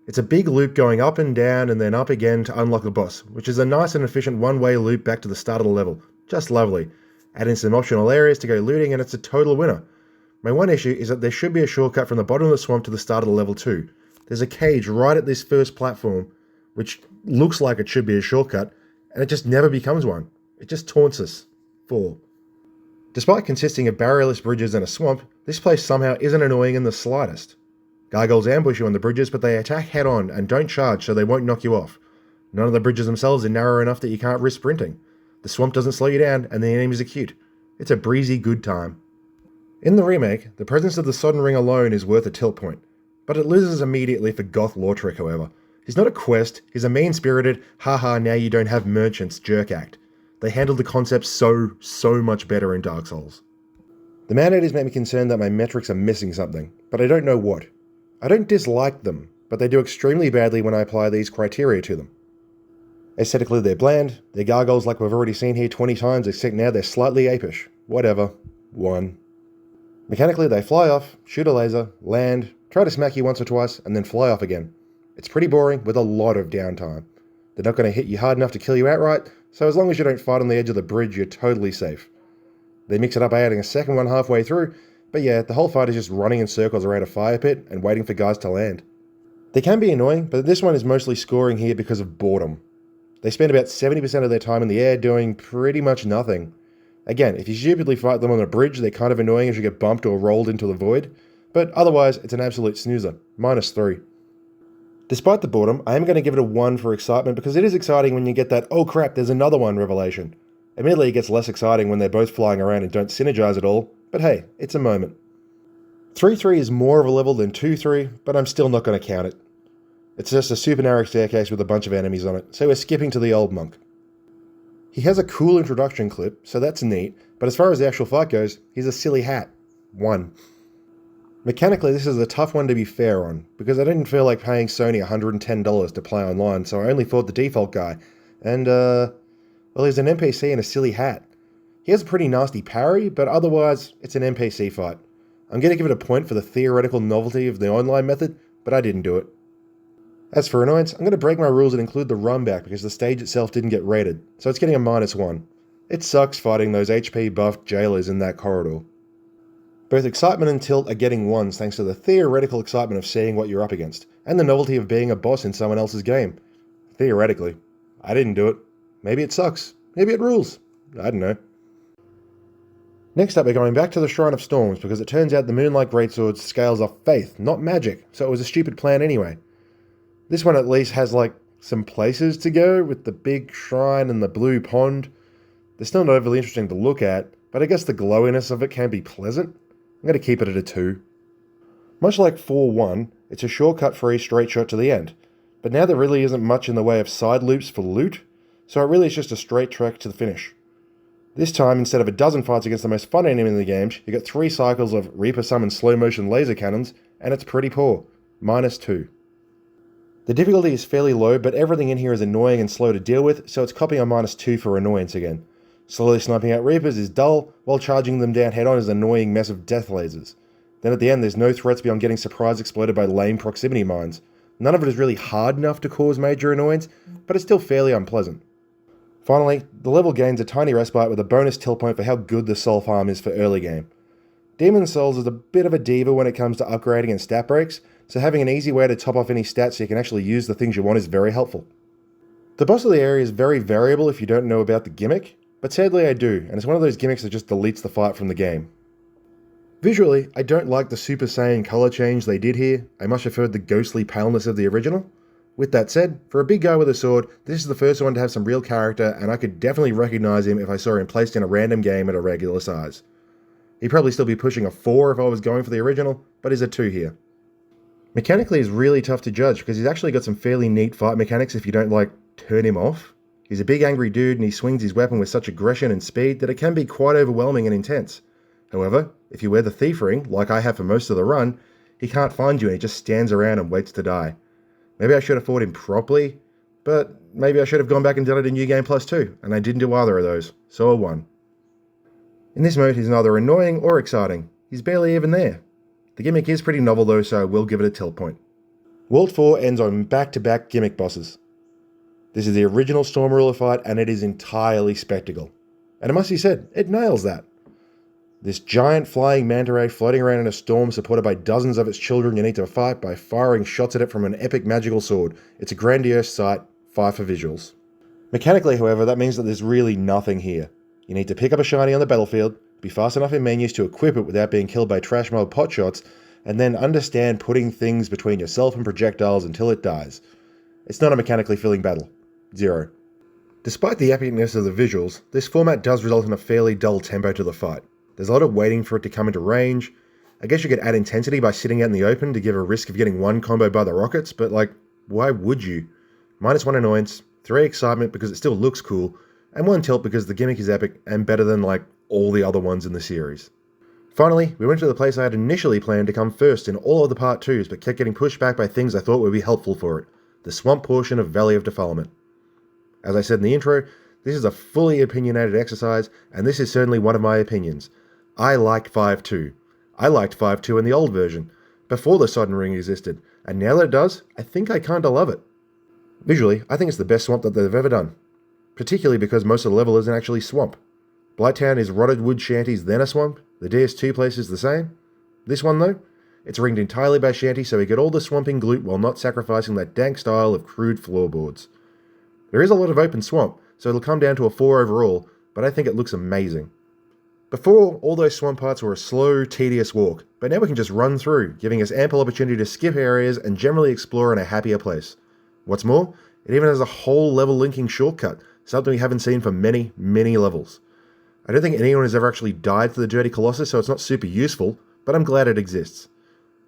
It's a big loop going up and down and then up again to unlock the boss, which is a nice and efficient one-way loop back to the start of the level. Just lovely. Add in some optional areas to go looting and it's a total winner. My one issue is that there should be a shortcut from the bottom of the swamp to the start of the level too. There's a cage right at this first platform, which looks like it should be a shortcut, and it just never becomes one. It just taunts us. 4. Despite consisting of barrierless bridges and a swamp, this place somehow isn't annoying in the slightest. Gargoyles ambush you on the bridges, but they attack head-on and don't charge so they won't knock you off. None of the bridges themselves are narrow enough that you can't risk sprinting. The swamp doesn't slow you down, and the enemies are cute. It's a breezy good time. In the remake, the presence of the Sodden Ring alone is worth a tilt point, but it loses immediately for Goth Lautrec, however. He's not a quest, he's a mean-spirited, haha now you don't have merchants jerk act. They handled the concept so much better in Dark Souls. The man-eaters make me concerned that my metrics are missing something, but I don't know what. I don't dislike them, but they do extremely badly when I apply these criteria to them. Aesthetically, they're bland, they're gargoyles like we've already seen here 20 times, except now they're slightly apish. Whatever. 1. Mechanically, they fly off, shoot a laser, land, try to smack you once or twice, and then fly off again. It's pretty boring with a lot of downtime. They're not going to hit you hard enough to kill you outright, so as long as you don't fight on the edge of the bridge, you're totally safe. They mix it up by adding a second one halfway through, but yeah, the whole fight is just running in circles around a fire pit and waiting for guys to land. They can be annoying, but this one is mostly scoring here because of boredom. They spend about 70% of their time in the air doing pretty much nothing. Again, if you stupidly fight them on a bridge, they're kind of annoying as you get bumped or rolled into the void, but otherwise, it's an absolute snoozer. -3. Despite the boredom, I am going to give it a 1 for excitement because it is exciting when you get that, oh crap, there's another one revelation. Admittedly, it gets less exciting when they're both flying around and don't synergize at all, but hey, it's a moment. 3-3 is more of a level than 2-3, but I'm still not going to count it. It's just a super narrow staircase with a bunch of enemies on it, so we're skipping to the old monk. He has a cool introduction clip, so that's neat, but as far as the actual fight goes, he's a silly hat. 1. Mechanically, this is a tough one to be fair on, because I didn't feel like paying Sony $110 to play online, so I only fought the default guy, and well, he's an NPC in a silly hat. He has a pretty nasty parry, but otherwise, it's an NPC fight. I'm going to give it a point for the theoretical novelty of the online method, but I didn't do it. As for annoyance, I'm going to break my rules and include the run back because the stage itself didn't get rated, so it's getting a -1. It sucks fighting those HP buffed jailers in that corridor. Both excitement and tilt are getting 1s thanks to the theoretical excitement of seeing what you're up against, and the novelty of being a boss in someone else's game. Theoretically. I didn't do it. Maybe it sucks. Maybe it rules. I don't know. Next up, we're going back to the Shrine of Storms because it turns out the Moonlight Greatsword scales off faith, not magic, so it was a stupid plan anyway. This one at least has like some places to go with the big shrine and the blue pond. They're still not overly interesting to look at, but I guess the glowiness of it can be pleasant. I'm going to keep it at a 2. Much like 4-1, it's a shortcut-free straight shot to the end, but now there really isn't much in the way of side loops for loot, so it really is just a straight trek to the finish. This time, instead of a dozen fights against the most fun enemy in the games, you get 3 cycles of Reaper summoned slow-motion laser cannons, and it's pretty poor. -2. The difficulty is fairly low, but everything in here is annoying and slow to deal with, so it's copying a -2 for annoyance again. Slowly sniping out Reapers is dull, while charging them down head-on is an annoying mess of death lasers. Then at the end, there's no threats beyond getting surprise exploded by lame proximity mines. None of it is really hard enough to cause major annoyance, but it's still fairly unpleasant. Finally, the level gains a tiny respite with a bonus tilt point for how good the soul farm is for early game. Demon Souls is a bit of a diva when it comes to upgrading and stat breaks, so having an easy way to top off any stats so you can actually use the things you want is very helpful. The boss of the area is very variable if you don't know about the gimmick, but sadly I do, and it's one of those gimmicks that just deletes the fight from the game. Visually, I don't like the Super Saiyan colour change they did here. I much preferred the ghostly paleness of the original. With that said, for a big guy with a sword, this is the first one to have some real character, and I could definitely recognise him if I saw him placed in a random game at a regular size. He'd probably still be pushing a 4 if I was going for the original, but he's a 2 here. Mechanically, he's really tough to judge because he's actually got some fairly neat fight mechanics if you don't, turn him off. He's a big angry dude and he swings his weapon with such aggression and speed that it can be quite overwhelming and intense. However, if you wear the Thief Ring, like I have for most of the run, he can't find you and he just stands around and waits to die. Maybe I should have fought him properly, but maybe I should have gone back and done it in New Game Plus too, and I didn't do either of those, so a 1. In this mode, he's neither annoying or exciting. He's barely even there. The gimmick is pretty novel though, so I will give it a tilt point. World 4 ends on back-to-back gimmick bosses. This is the original Storm Ruler fight, and it is entirely spectacle. And it must be said, it nails that. This giant flying manta ray floating around in a storm supported by dozens of its children you need to fight by firing shots at it from an epic magical sword. It's a grandiose sight, 5 for visuals. Mechanically, however, that means that there's really nothing here. You need to pick up a shiny on the battlefield, be fast enough in menus to equip it without being killed by trash mob potshots, and then understand putting things between yourself and projectiles until it dies. It's not a mechanically filling battle. 0. Despite the epicness of the visuals, this format does result in a fairly dull tempo to the fight. There's a lot of waiting for it to come into range. I guess you could add intensity by sitting out in the open to give a risk of getting one combo by the rockets, but why would you? -1 annoyance, 3 excitement because it still looks cool, and 1 tilt because the gimmick is epic and better than all the other ones in the series. Finally, we went to the place I had initially planned to come first in all of the part 2s, but kept getting pushed back by things I thought would be helpful for it, the swamp portion of Valley of Defilement. As I said in the intro, this is a fully opinionated exercise, and this is certainly one of my opinions. I like 5.2. I liked 5.2 in the old version, before the Sodden Ring existed, and now that it does, I think I kinda love it. Visually, I think it's the best swamp that they've ever done, particularly because most of the level isn't actually swamp. Blighttown is rotted wood shanties then a swamp, the DS2 place is the same. This one though, it's ringed entirely by shanties so we get all the swamping glute while not sacrificing that dank style of crude floorboards. There is a lot of open swamp, so it'll come down to a 4 overall, but I think it looks amazing. Before, all those swamp parts were a slow, tedious walk, but now we can just run through, giving us ample opportunity to skip areas and generally explore in a happier place. What's more, it even has a whole level linking shortcut, something we haven't seen for many, many levels. I don't think anyone has ever actually died to the Dirty Colossus, so it's not super useful, but I'm glad it exists.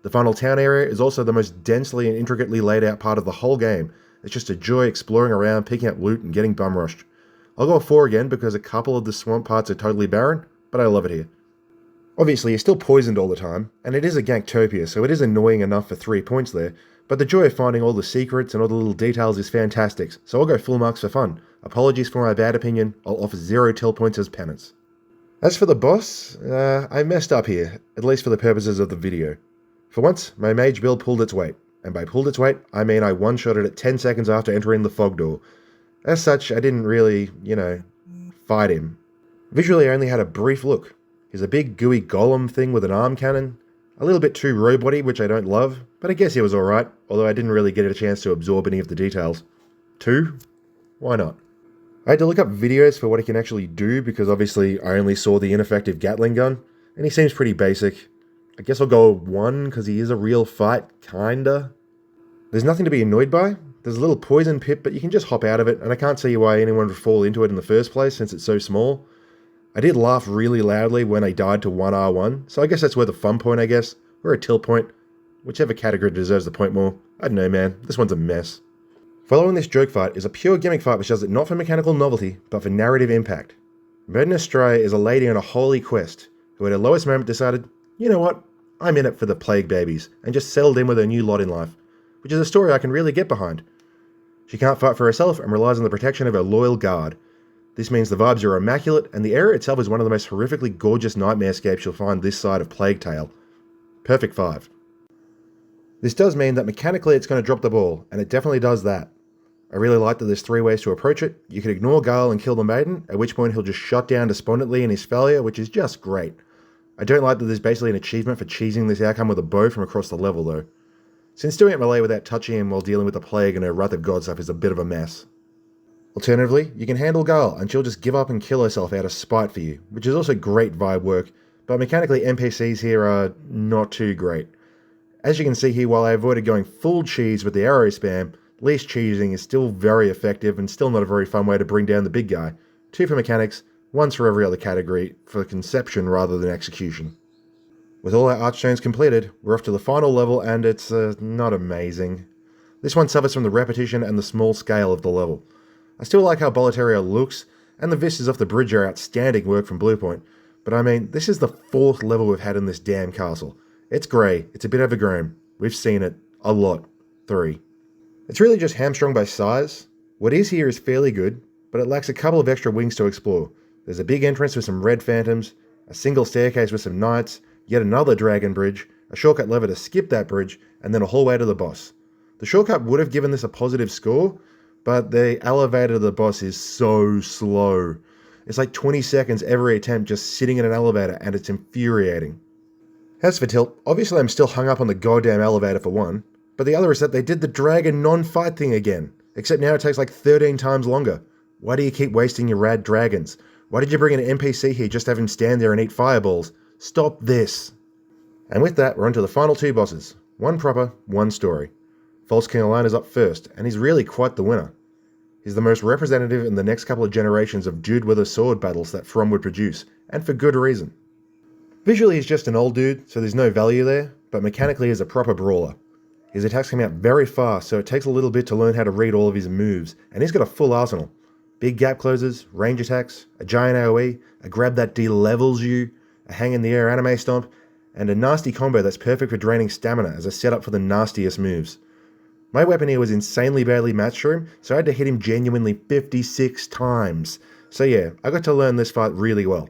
The final town area is also the most densely and intricately laid out part of the whole game. It's just a joy exploring around, picking up loot, and getting bum rushed. I'll go 4 again because a couple of the swamp parts are totally barren, but I love it here. Obviously, you're still poisoned all the time, and it is a Ganktopia, so it is annoying enough for 3 points there, but the joy of finding all the secrets and all the little details is fantastic, so I'll go full marks for fun. Apologies for my bad opinion, I'll offer 0 till points as penance. As for the boss, I messed up here, at least for the purposes of the video. For once, my mage build pulled its weight, and by pulled its weight, I mean I one-shotted it 10 seconds after entering the fog door. As such, I didn't really, fight him. Visually, I only had a brief look. He's a big gooey golem thing with an arm cannon, a little bit too robot-y, which I don't love, but I guess he was alright, although I didn't really get a chance to absorb any of the details. 2? Why not? I had to look up videos for what he can actually do, because obviously I only saw the ineffective Gatling gun, and he seems pretty basic. I guess I'll go 1, because he is a real fight, kinda. There's nothing to be annoyed by. There's a little poison pit, but you can just hop out of it, and I can't see why anyone would fall into it in the first place, since it's so small. I did laugh really loudly when I died to 1R1, so I guess that's worth a fun point, I guess, or a till point. Whichever category deserves the point more. I don't know, man. This one's a mess. Following this joke fight is a pure gimmick fight which does it not for mechanical novelty, but for narrative impact. Myrna Stray is a lady on a holy quest, who at her lowest moment decided, you know what, I'm in it for the plague babies, and just settled in with her new lot in life, which is a story I can really get behind. She can't fight for herself and relies on the protection of her loyal guard. This means the vibes are immaculate, and the area itself is one of the most horrifically gorgeous nightmarescapes you'll find this side of Plague Tale. Perfect 5. This does mean that mechanically it's going to drop the ball, and it definitely does that. I really like that there's 3 ways to approach it. You can ignore Gale and kill the maiden, at which point he'll just shut down despondently in his failure, which is just great. I don't like that there's basically an achievement for cheesing this outcome with a bow from across the level though, since doing it melee without touching him while dealing with the plague and her Wrath of God stuff is a bit of a mess. Alternatively, you can handle Gale and she'll just give up and kill herself out of spite for you, which is also great vibe work, but mechanically NPCs here are not too great. As you can see here, while I avoided going full cheese with the arrow spam, least cheesing is still very effective and still not a very fun way to bring down the big guy. 2 for mechanics, 1 for every other category, for conception rather than execution. With all our archstones completed, we're off to the final level and it's not amazing. This one suffers from the repetition and the small scale of the level. I still like how Boletaria looks, and the vistas off the bridge are outstanding work from Bluepoint, but I mean, this is the 4th level we've had in this damn castle. It's grey, it's a bit overgrown, we've seen it, a lot. 3. It's really just hamstrung by size. What is here is fairly good, but it lacks a couple of extra wings to explore. There's a big entrance with some red phantoms, a single staircase with some knights, yet another dragon bridge, a shortcut lever to skip that bridge, and then a hallway to the boss. The shortcut would have given this a positive score, but the elevator to the boss is so slow. It's like 20 seconds every attempt just sitting in an elevator, and it's infuriating. As for tilt, obviously I'm still hung up on the goddamn elevator for one, but the other is that they did the dragon non-fight thing again, except now it takes like 13 times longer. Why do you keep wasting your rad dragons? Why did you bring an NPC here just to have him stand there and eat fireballs? Stop this! And with that, we're on to the final 2 bosses. 1 proper, 1 story. False King Align is up first, and he's really quite the winner. He's the most representative in the next couple of generations of dude with a sword battles that From would produce, and for good reason. Visually he's just an old dude, so there's no value there, but mechanically he's a proper brawler. His attacks come out very fast, so it takes a little bit to learn how to read all of his moves, and he's got a full arsenal. Big gap closers, range attacks, a giant AoE, a grab that de-levels you, a hang in the air anime stomp, and a nasty combo that's perfect for draining stamina as a setup for the nastiest moves. My weapon here was insanely badly matched for him, so I had to hit him genuinely 56 times. So yeah, I got to learn this fight really well.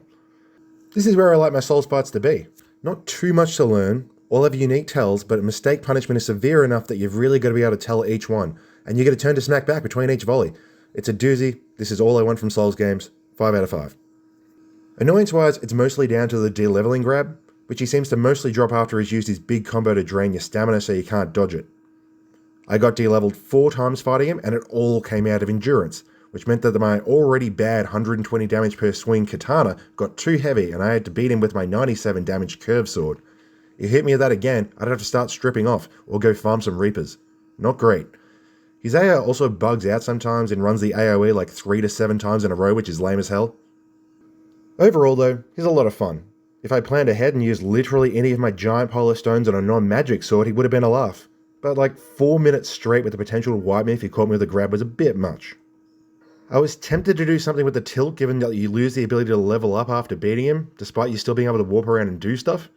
This is where I like my Souls fights to be. Not too much to learn, all have unique tells, but mistake punishment is severe enough that you've really got to be able to tell each one, and you get a turn to smack back between each volley. It's a doozy, this is all I want from Souls games, 5 out of 5. Annoyance-wise, it's mostly down to the de-leveling grab, which he seems to mostly drop after he's used his big combo to drain your stamina so you can't dodge it. I got de-leveled 4 times fighting him, and it all came out of endurance, which meant that my already bad 120 damage per swing katana got too heavy and I had to beat him with my 97 damage curved sword. If he hit me with that again, I'd have to start stripping off or go farm some Reapers. Not great. His AR also bugs out sometimes and runs the AoE like 3 to 7 times in a row, which is lame as hell. Overall though, he's a lot of fun. If I planned ahead and used literally any of my giant polar stones on a non-magic sword, he would have been a laugh. But like 4 minutes straight with the potential to wipe me if he caught me with a grab was a bit much. I was tempted to do something with the tilt given that you lose the ability to level up after beating him, despite you still being able to warp around and do stuff.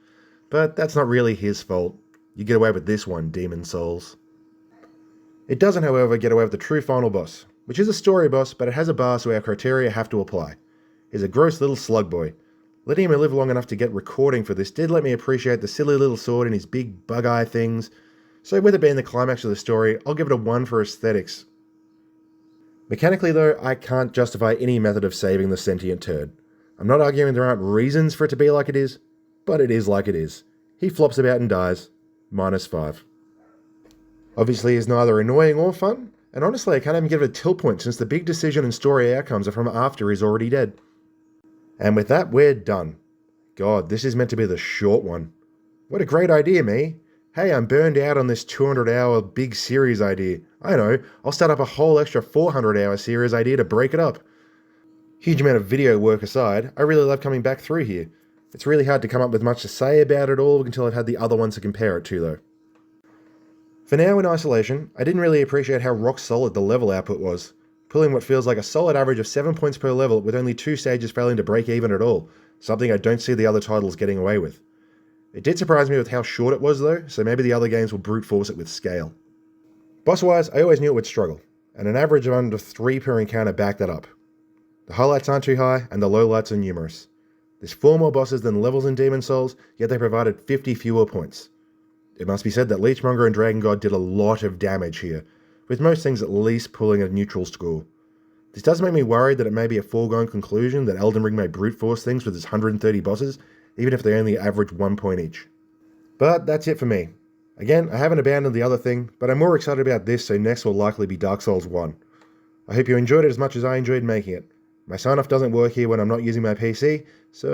But that's not really his fault. You get away with this one, Demon Souls. It doesn't, however, get away with the true final boss, which is a story boss, but it has a bar so our criteria have to apply. He's a gross little slug boy. Letting him live long enough to get recording for this did let me appreciate the silly little sword and his big bug-eye things, so with it being the climax of the story, I'll give it a 1 for aesthetics. Mechanically though, I can't justify any method of saving the sentient turd. I'm not arguing there aren't reasons for it to be like it is, but it is like it is. He flops about and dies. -5. Obviously he's neither annoying or fun, and honestly I can't even give it a tilt point since the big decision and story outcomes are from after he's already dead. And with that, we're done. God, this is meant to be the short one. What a great idea, me. Hey, I'm burned out on this 200-hour big series idea. I know, I'll start up a whole extra 400-hour series idea to break it up. Huge amount of video work aside, I really love coming back through here. It's really hard to come up with much to say about it all until I've had the other ones to compare it to though. For now in isolation, I didn't really appreciate how rock solid the level output was, pulling what feels like a solid average of 7 points per level with only 2 stages failing to break even at all, something I don't see the other titles getting away with. It did surprise me with how short it was though, so maybe the other games will brute force it with scale. Boss-wise, I always knew it would struggle, and an average of under 3 per encounter backed that up. The highlights aren't too high, and the lowlights are numerous. There's 4 more bosses than levels in Demon Souls, yet they provided 50 fewer points. It must be said that Leechmonger and Dragon God did a lot of damage here, with most things at least pulling a neutral score. This does make me worried that it may be a foregone conclusion that Elden Ring may brute force things with its 130 bosses, even if they only average 1 point each. But that's it for me. Again, I haven't abandoned the other thing, but I'm more excited about this, so next will likely be Dark Souls 1. I hope you enjoyed it as much as I enjoyed making it. My sign-off doesn't work here when I'm not using my PC, so